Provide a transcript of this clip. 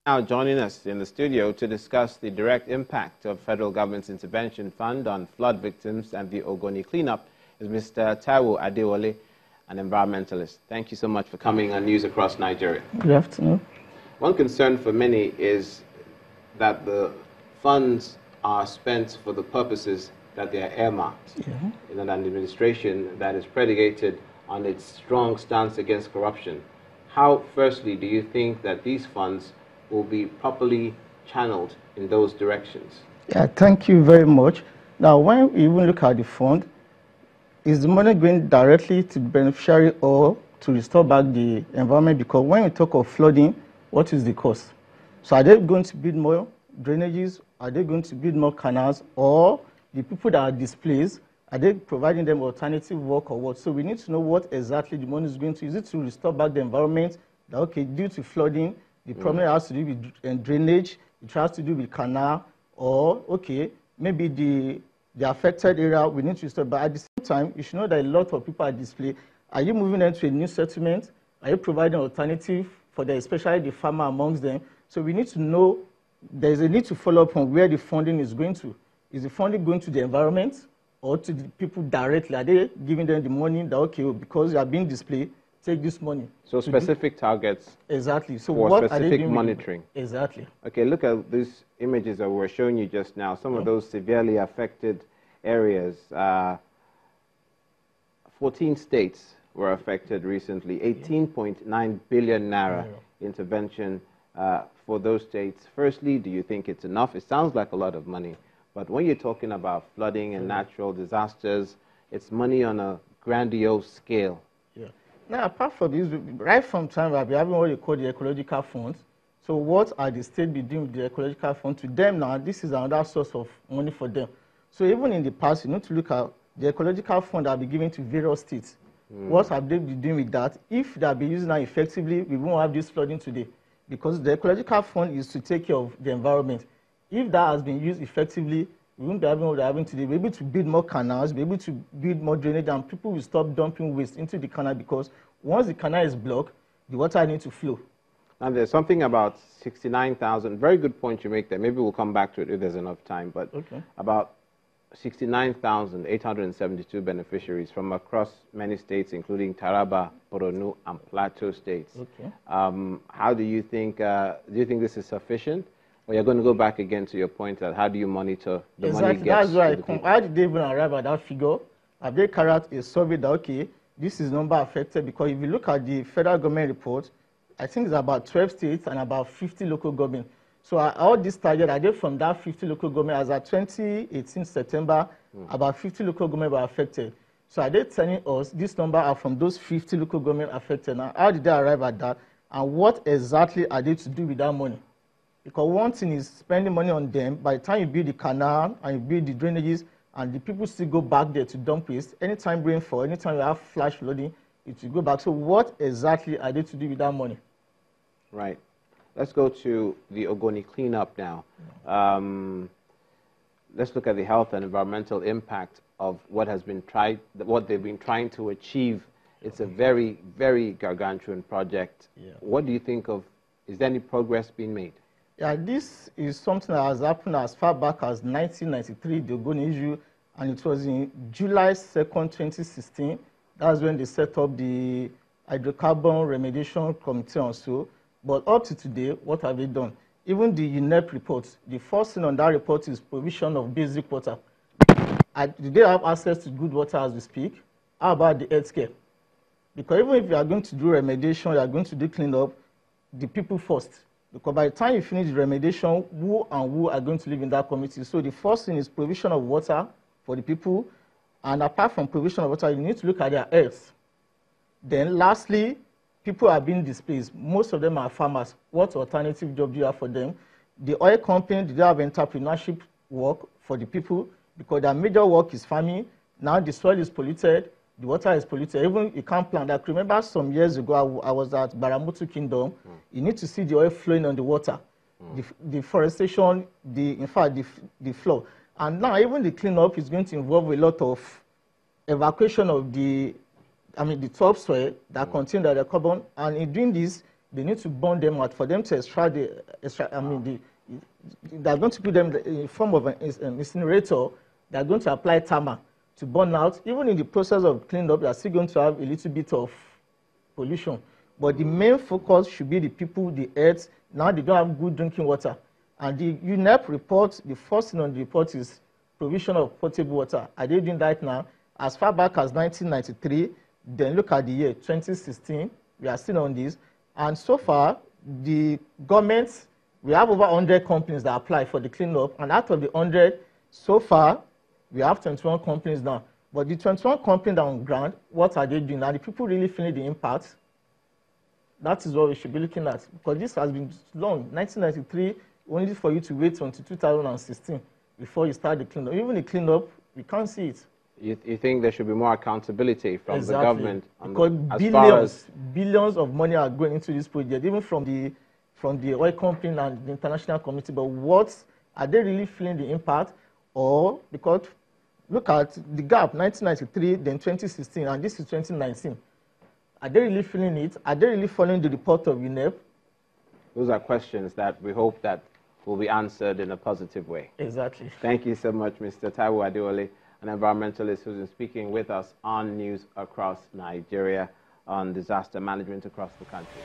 Now joining us in the studio to discuss the direct impact of federal government's intervention fund on flood victims and the Ogoni cleanup is Mr. Taiwo Adewale, an environmentalist. Thank you so much for coming on News Across Nigeria. Good afternoon. One concern for many is that the funds are spent for the purposes that they are earmarked in an administration that is predicated on its strong stance against corruption. How, firstly, do you think that these funds will be properly channeled in those directions? Yeah, thank you very much. Now, when we even look at the fund, is the money going directly to the beneficiary or to restore back the environment? Because when we talk of flooding, what is the cost? So are they going to build more drainages? Are they going to build more canals? Or the people that are displaced, are they providing them alternative work or what? So we need to know what exactly the money is going to. Is it to restore back the environment? That, okay, due to flooding, the problem has to do with drainage, it has to do with canal, or, okay, maybe the affected area, we need to restore. But at the same time, you should know that a lot of people are displaced. Are you moving them to a new settlement? Are you providing alternative for them, especially the farmer amongst them? So we need to know, there's a need to follow up on where the funding is going to. Is the funding going to the environment or to the people directly? Are they giving them the money that, okay, because you are being displaced, take this money? So specific targets. Exactly. So for what specific are they doing monitoring. Exactly. Okay, look at these images that we're showing you just now. Some of those severely affected areas. 14 states were affected recently. 18.9 billion naira intervention for those states. Firstly, do you think it's enough? It sounds like a lot of money. But when you're talking about flooding and natural disasters, it's money on a grandiose scale. Yeah. Now, apart from this, right from time, we're having what you call the ecological funds. So what are the states doing with the ecological fund? To them now, this is another source of money for them. So even in the past, you need to look at the ecological fund that will be given to various states. What have they been doing with that? If they have been using that effectively, we won't have this flooding today. Because the ecological fund is to take care of the environment. If that has been used effectively, we won't be having what we're having today. We're able to build more canals, we're able to build more drainage, and people will stop dumping waste into the canal, because once the canal is blocked, the water needs to flow. And there's something about 69,000, very good point you make there. Maybe we'll come back to it if there's enough time, but about 69,872 beneficiaries from across many states, including Taraba, Borno, and Plateau states. How do you think this is sufficient? Or you're going to go back again to your point that how do you monitor the money gets That's right. to the people? How did they even arrive at that figure? Have they carried out a survey that, okay, this is number affected? Because if you look at the federal government report, I think it's about 12 states and about 50 local governments. So all these targets, are they from that 50 local government? As at 2018 September, about 50 local governments were affected. So are they telling us this number are from those 50 local governments affected? Now, how did they arrive at that? And what exactly are they to do with that money? Because one thing is spending money on them. By the time you build the canal and you build the drainages, and the people still go back there to dump waste, anytime rainfall, anytime you have flash flooding, it will go back. So what exactly are they to do with that money? Right. Let's go to the Ogoni cleanup now. Let's look at the health and environmental impact of what they've been trying to achieve. It's a very, very gargantuan project. What do you think of? Is there any progress being made? Yeah, this is something that has happened as far back as 1993, the Ogoni issue, and it was in July 2nd, 2016. That's when they set up the hydrocarbon remediation committee and so. But up to today, what have they done? Even the UNEP report, the first thing on that report is provision of basic water. Do they have access to good water as we speak? How about the healthcare? Because even if you are going to do remediation, you are going to do cleanup, the people first. Because by the time you finish the remediation, who are going to live in that community? So the first thing is provision of water for the people. And apart from provision of water, you need to look at their health. Then lastly, people are being displaced. Most of them are farmers. What alternative job do you have for them? The oil company, do they have entrepreneurship work for the people? Because their major work is farming. Now the soil is polluted. The water is polluted. Even you can't plant. I remember some years ago, I was at Baramutu Kingdom. You need to see the oil flowing on the water. The deforestation, in fact, the flow. And now even the cleanup is going to involve a lot of evacuation of the topsoil that contain the carbon. And in doing this, they need to burn them out for them to extract they're going to put them in form of an incinerator. They're going to apply tarmac to burn out. Even in the process of cleaning up, they're still going to have a little bit of pollution. But the main focus should be the people, the earth. Now they don't have good drinking water. And the UNEP report, the first thing on the report is provision of potable water. Are they doing that now? As far back as 1993, then look at the year 2016, we are still on this. And so far, the government, we have over 100 companies that apply for the cleanup. And out of the 100, so far, we have 21 companies now. But the 21 companies that are on ground, what are they doing? Are the people really feeling the impact? That is what we should be looking at. Because this has been long, 1993, only for you to wait until 2016 before you start the cleanup. Even the cleanup, we can't see it. You think there should be more accountability from the government? Because billions of money are going into this project, even from the oil company and the international community. But what, are they really feeling the impact? Or, because look at the gap, 1993, then 2016, and this is 2019. Are they really feeling it? Are they really following the report of UNEP? Those are questions that we hope that will be answered in a positive way. Exactly. Thank you so much, Mr. Taiwo Adewale, an environmentalist who's been speaking with us on News Across Nigeria on disaster management across the country.